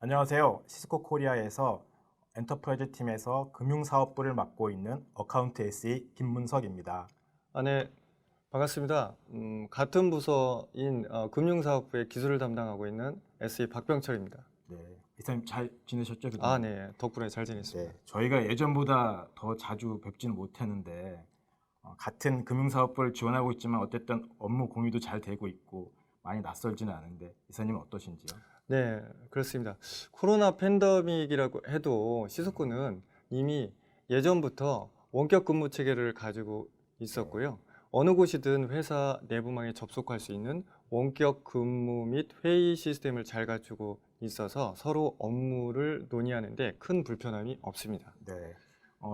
안녕하세요. 시스코 코리아에서 엔터프라이즈 팀에서 금융사업부를 맡고 있는 어카운트 SE 김문석입니다. 네, 반갑습니다. 같은 부서인 금융사업부의 기술을 담당하고 있는 SE 박병철입니다. 네, 이사님 잘 지내셨죠? 그동안? 네, 덕분에 잘 네, 지냈습니다. 저희가 예전보다 더 자주 뵙지는 못했는데 같은 금융사업부를 지원하고 있지만 어쨌든 업무 공유도 잘 되고 있고 많이 낯설지는 않은데 이사님은 어떠신지요? 네, 그렇습니다. 코로나 팬데믹이라고 해도 시스코는 이미 예전부터 원격 근무 체계를 가지고 네, 있었고요. 어느 곳이든 회사 내부망에 접속할 수 있는 원격 근무 및 회의 시스템을 잘 갖추고 있어서 서로 업무를 논의하는데 큰 불편함이 없습니다. 네.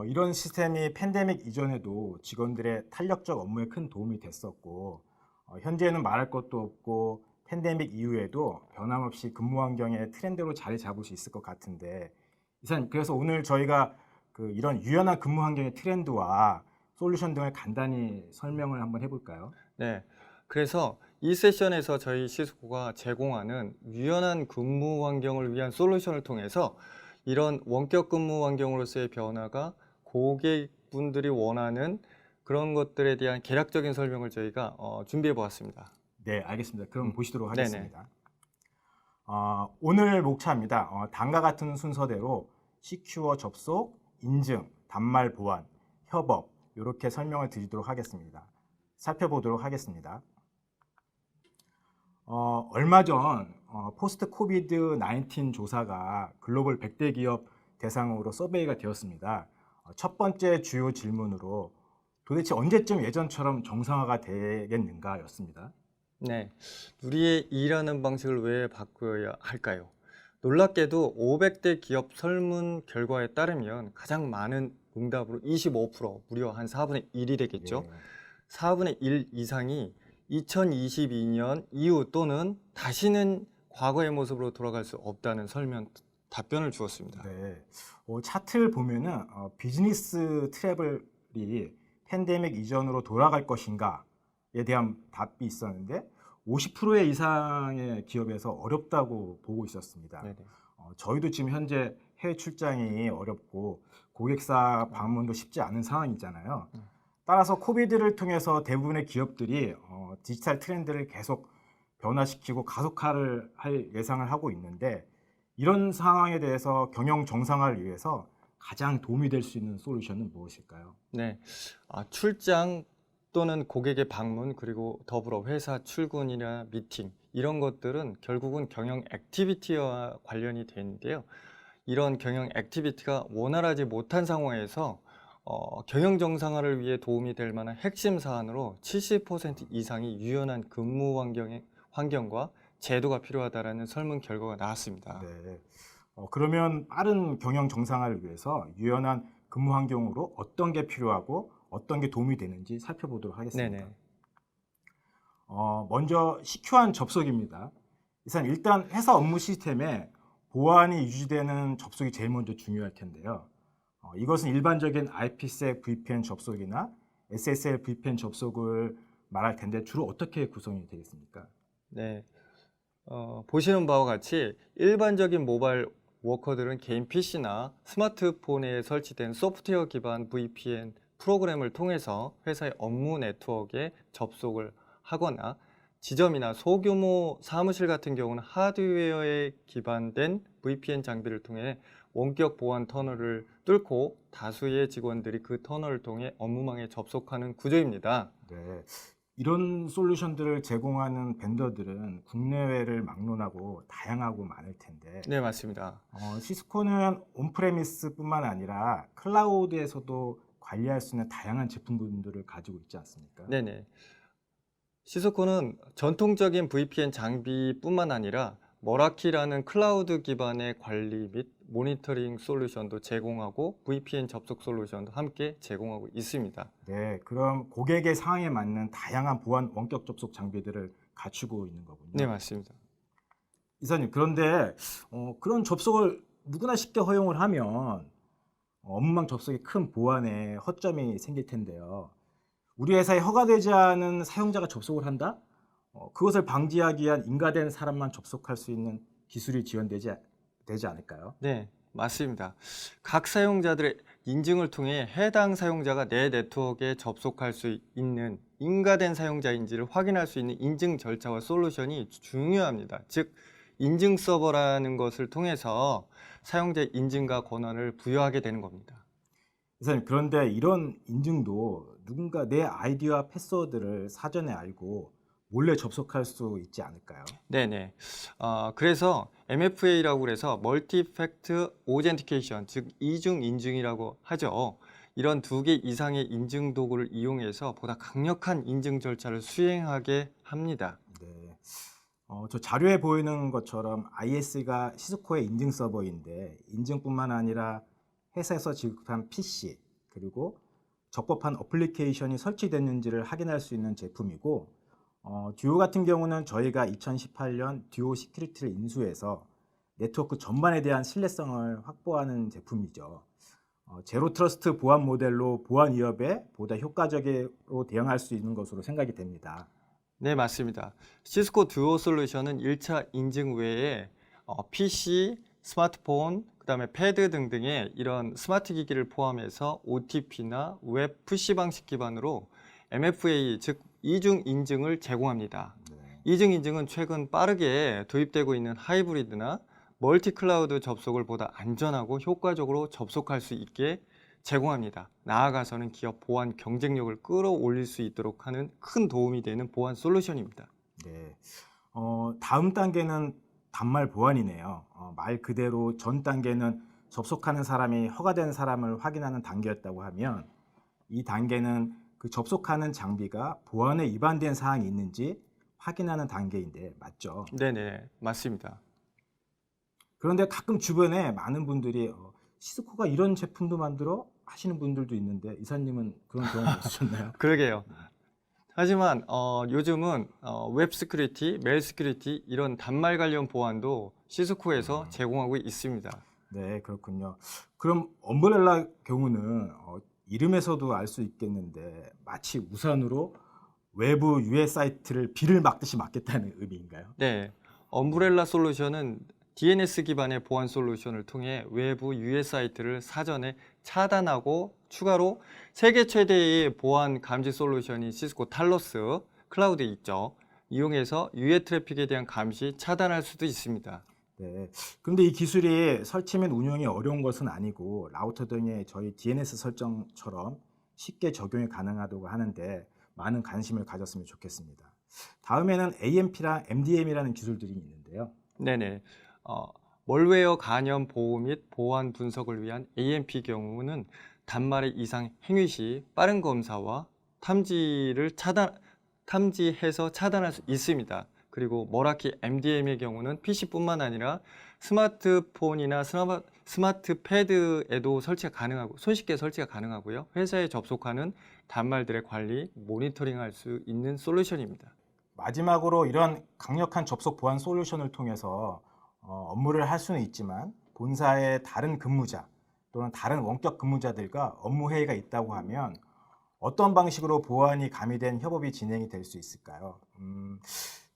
이런 시스템이 팬데믹 이전에도 직원들의 탄력적 업무에 큰 도움이 됐었고 현재는 말할 것도 없고 팬데믹 이후에도 변함없이 근무 환경의 트렌드로 자리 잡을 수 있을 것 같은데 이사님 그래서 오늘 저희가 이런 유연한 근무 환경의 트렌드와 솔루션 등을 간단히 설명을 한번 해볼까요? 네. 그래서 이 세션에서 저희 시스코가 제공하는 유연한 근무 환경을 위한 솔루션을 통해서 이런 원격 근무 환경으로서의 변화가 고객분들이 원하는 그런 것들에 대한 개략적인 설명을 저희가 준비해 보았습니다. 네, 알겠습니다. 그럼 보시도록 네네. 하겠습니다. 오늘 목차입니다. 다음과 같은 순서대로 시큐어 접속, 인증, 단말 보안, 협업 이렇게 설명을 드리도록 하겠습니다. 살펴보도록 하겠습니다. 얼마 전 포스트 코비드 19 조사가 글로벌 100대 기업 대상으로 서베이가 되었습니다. 첫 번째 주요 질문으로 도대체 언제쯤 예전처럼 정상화가 되겠는가 였습니다. 네. 우리의 일하는 방식을 왜 바꿔야 할까요? 놀랍게도 500대 기업 설문 결과에 따르면 가장 많은 응답으로 25%, 무려 한 4분의 1이 되겠죠. 예, 4분의 1 이상이 2022년 이후 또는 다시는 과거의 모습으로 돌아갈 수 없다는 답변을 주었습니다. 네. 차트를 보면은 비즈니스 트래블이 팬데믹 이전으로 돌아갈 것인가에 대한 답이 있었는데 50% 이상의 기업에서 어렵다고 보고 있었습니다. 네네. 저희도 지금 현재 해외 출장이 어렵고 고객사 방문도 쉽지 않은 상황이잖아요. 따라서 코비드를 통해서 대부분의 기업들이 디지털 트렌드를 계속 변화시키고 가속화를 할 예상을 하고 있는데 이런 상황에 대해서 경영 정상화를 위해서 가장 도움이 될 수 있는 솔루션은 무엇일까요? 네. 출장 또는 고객의 방문 그리고 더불어 회사 출근이나 미팅 이런 것들은 결국은 경영 액티비티와 관련이 되는데요. 이런 경영 액티비티가 원활하지 못한 상황에서 경영 정상화를 위해 도움이 될 만한 핵심 사안으로 70% 이상이 유연한 근무 환경과 제도가 필요하다라는 설문 결과가 나왔습니다. 네. 그러면 빠른 경영 정상화를 위해서 유연한 근무 환경으로 어떤 게 필요하고 어떤 게 도움이 되는지 살펴보도록 하겠습니다. 네네. 먼저 시큐한 접속입니다. 일단 회사 업무 시스템에 보안이 유지되는 접속이 제일 먼저 중요할 텐데요. 이것은 일반적인 IPsec VPN 접속이나 SSL VPN 접속을 말할 텐데 주로 어떻게 구성이 되겠습니까? 네. 보시는 바와 같이 일반적인 모바일 워커들은 개인 PC나 스마트폰에 설치된 소프트웨어 기반 VPN 프로그램을 통해서 회사의 업무 네트워크에 접속을 하거나 지점이나 소규모 사무실 같은 경우는 하드웨어에 기반된 VPN 장비를 통해 원격 보안 터널을 뚫고 다수의 직원들이 그 터널을 통해 업무망에 접속하는 구조입니다. 네. 이런 솔루션들을 제공하는 벤더들은 국내외를 막론하고 다양하고 많을 텐데 네, 맞습니다. 시스코는 온프레미스뿐만 아니라 클라우드에서도 관리할 수 있는 다양한 제품군들을 가지고 있지 않습니까? 네네. 시스코는 전통적인 VPN 장비뿐만 아니라 머라키라는 클라우드 기반의 관리 및 모니터링 솔루션도 제공하고 VPN 접속 솔루션도 함께 제공하고 있습니다. 네, 그럼 고객의 상황에 맞는 다양한 보안 원격 접속 장비들을 갖추고 있는 네, 거군요. 맞습니다. 이사님, 그런데 그런 접속을 누구나 쉽게 허용을 하면 업무망 접속에 큰 보안에 허점이 생길 텐데요. 우리 회사에 허가되지 않은 사용자가 접속을 한다? 그것을 방지하기 위한 인가된 사람만 접속할 수 있는 기술이 지원되지 되지 않을까요? 네, 맞습니다. 각 사용자들의 인증을 통해 해당 사용자가 내 네트워크에 접속할 수 있는 인가된 사용자인지를 확인할 수 있는 인증 절차와 솔루션이 중요합니다. 즉, 인증 서버라는 것을 통해서 사용자 인증과 권한을 부여하게 되는 겁니다. 이사님, 그런데 이런 인증도 누군가 내 아이디와 패스워드를 사전에 알고 몰래 접속할 수 있지 않을까요? 네네. 그래서 MFA라고 그래서 멀티팩트 오젠티케이션, 즉 이중 인증이라고 하죠. 이런 2개 이상의 인증 도구를 이용해서 보다 강력한 인증 절차를 수행하게 합니다. 네. 저 자료에 보이는 것처럼 IS가 시스코의 인증 서버인데 인증뿐만 아니라 회사에서 지급한 PC 그리고 적법한 어플리케이션이 설치됐는지를 확인할 수 있는 제품이고 듀오 같은 경우는 저희가 2018년 듀오 시큐리티를 인수해서 네트워크 전반에 대한 신뢰성을 확보하는 제품이죠. 제로 트러스트 보안 모델로 보안 위협에 보다 효과적으로 대응할 수 있는 것으로 생각이 됩니다. 네, 맞습니다. 시스코 듀오 솔루션은 1차 인증 외에 PC, 스마트폰, 그다음에 패드 등등의 이런 스마트 기기를 포함해서 OTP나 웹 푸시 방식 기반으로 MFA, 즉 이중 인증을 제공합니다. 네. 이중 인증은 최근 빠르게 도입되고 있는 하이브리드나 멀티 클라우드 접속을 보다 안전하고 효과적으로 접속할 수 있게 제공합니다. 나아가서는 기업 보안 경쟁력을 끌어올릴 수 있도록 하는 큰 도움이 되는 보안 솔루션입니다. 네. 다음 단계는 단말 보안이네요. 말 그대로 전 단계는 접속하는 사람이 허가된 사람을 확인하는 단계였다고 하면 이 단계는 그 접속하는 장비가 보안에 위반된 사항이 있는지 확인하는 단계인데 맞죠? 네네, 맞습니다. 그런데 가끔 주변에 많은 분들이 시스코가 이런 제품도 만들어 하시는 분들도 있는데 이사님은 그런 경험 없으셨나요? 그러게요. 하지만 요즘은 웹 시큐리티, 메일 시큐리티 이런 단말 관련 보안도 시스코에서 제공하고 있습니다. 네, 그렇군요. 그럼 엄브렐라 경우는 이름에서도 알 수 있겠는데 마치 우산으로 외부 유해 사이트를 비를 막듯이 막겠다는 의미인가요? 네, 엄브렐라 솔루션은 DNS 기반의 보안 솔루션을 통해 외부 유해 사이트를 사전에 차단하고 추가로 세계 최대의 보안 감지 솔루션인 시스코 탈로스 클라우드에 있죠. 이용해서 유해 트래픽에 대한 감시 차단할 수도 있습니다. 네. 그런데 이 기술이 설치 및 운영이 어려운 것은 아니고 라우터 등의 저희 DNS 설정처럼 쉽게 적용이 가능하다고 하는데 많은 관심을 가졌으면 좋겠습니다. 다음에는 AMP랑 MDM이라는 기술들이 있는데요. 네네. 멀웨어 간염 보호 및 보안 분석을 위한 AMP 경우는 단말의 이상 행위 시 빠른 검사와 탐지해서 차단할 수 있습니다. 그리고 머라키 MDM의 경우는 PC뿐만 아니라 스마트폰이나 스마트 패드에도 설치가 가능하고 손쉽게 설치가 가능하고요. 회사에 접속하는 단말들의 관리, 모니터링할 수 있는 솔루션입니다. 마지막으로 이런 강력한 접속 보안 솔루션을 통해서 업무를 할 수는 있지만 본사의 다른 근무자 또는 다른 원격 근무자들과 업무 회의가 있다고 하면 어떤 방식으로 보안이 가미된 협업이 진행이 될 수 있을까요?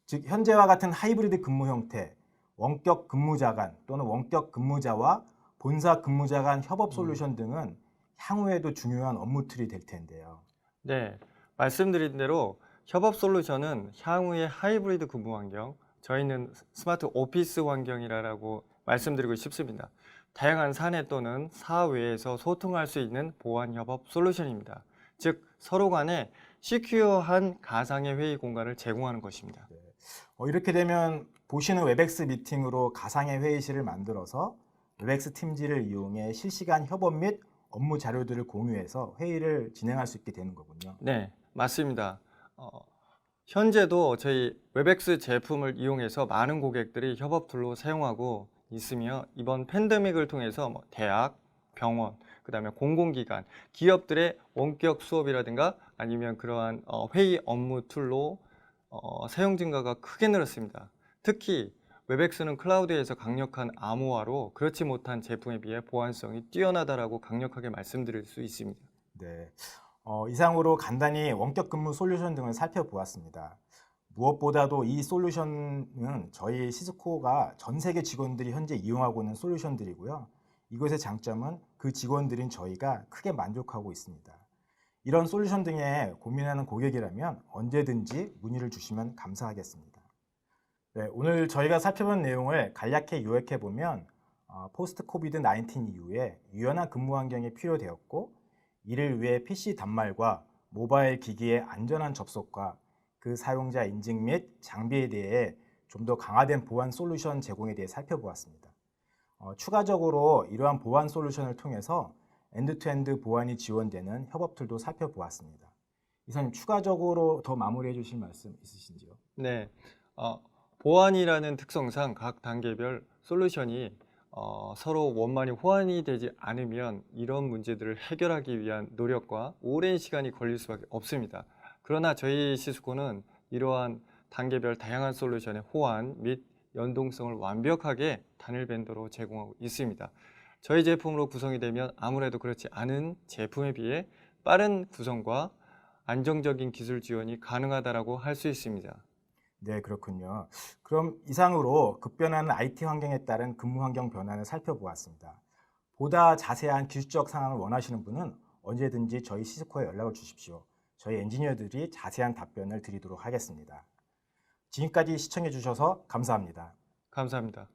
즉 현재와 같은 하이브리드 근무 형태, 원격 근무자 간 또는 원격 근무자와 본사 근무자 간 협업 솔루션 등은 향후에도 중요한 업무 툴이 될 텐데요. 네, 말씀드린 대로 협업 솔루션은 향후의 하이브리드 근무 환경, 저희는 스마트 오피스 환경이라고 말씀드리고 싶습니다. 다양한 사내 또는 사외에서 소통할 수 있는 보안 협업 솔루션입니다. 즉 서로 간에 시큐어한 가상의 회의 공간을 제공하는 것입니다. 이렇게 되면 보시는 웹엑스 미팅으로 가상의 회의실을 만들어서 웹엑스 팀즈를 이용해 실시간 협업 및 업무 자료들을 공유해서 회의를 진행할 수 있게 되는 거군요. 네, 맞습니다. 현재도 저희 웹엑스 제품을 이용해서 많은 고객들이 협업 툴로 사용하고 있으며 이번 팬데믹을 통해서 대학, 병원, 그다음에 공공기관, 기업들의 원격 수업이라든가 아니면 그러한 회의 업무 툴로 사용 증가가 크게 늘었습니다. 특히 웹엑스는 클라우드에서 강력한 암호화로 그렇지 못한 제품에 비해 보안성이 뛰어나다라고 강력하게 말씀드릴 수 있습니다. 네. 이상으로 간단히 원격 근무 솔루션 등을 살펴보았습니다. 무엇보다도 이 솔루션은 저희 시스코가 전 세계 직원들이 현재 이용하고 있는 솔루션들이고요. 이것의 장점은 그 직원들인 저희가 크게 만족하고 있습니다. 이런 솔루션 등에 고민하는 고객이라면 언제든지 문의를 주시면 감사하겠습니다. 네, 오늘 저희가 살펴본 내용을 간략히 요약해 보면 포스트 코비드 19 이후에 유연한 근무 환경이 필요되었고 이를 위해 PC 단말과 모바일 기기의 안전한 접속과 그 사용자 인증 및 장비에 대해 좀 더 강화된 보안 솔루션 제공에 대해 살펴보았습니다. 추가적으로 이러한 보안 솔루션을 통해서 엔드투엔드 보안이 지원되는 협업 툴도 살펴보았습니다. 이사님 추가적으로 더 마무리해 주실 말씀 있으신지요? 네, 보안이라는 특성상 각 단계별 솔루션이 서로 원만히 호환이 되지 않으면 이런 문제들을 해결하기 위한 노력과 오랜 시간이 걸릴 수밖에 없습니다. 그러나 저희 시스코는 이러한 단계별 다양한 솔루션의 호환 및 연동성을 완벽하게 단일 벤더로 제공하고 있습니다. 저희 제품으로 구성이 되면 아무래도 그렇지 않은 제품에 비해 빠른 구성과 안정적인 기술 지원이 가능하다고 할 수 있습니다. 네, 그렇군요. 그럼 이상으로 급변하는 IT 환경에 따른 근무 환경 변화를 살펴보았습니다. 보다 자세한 기술적 상황을 원하시는 분은 언제든지 저희 시스코에 연락을 주십시오. 저희 엔지니어들이 자세한 답변을 드리도록 하겠습니다. 지금까지 시청해 주셔서 감사합니다. 감사합니다.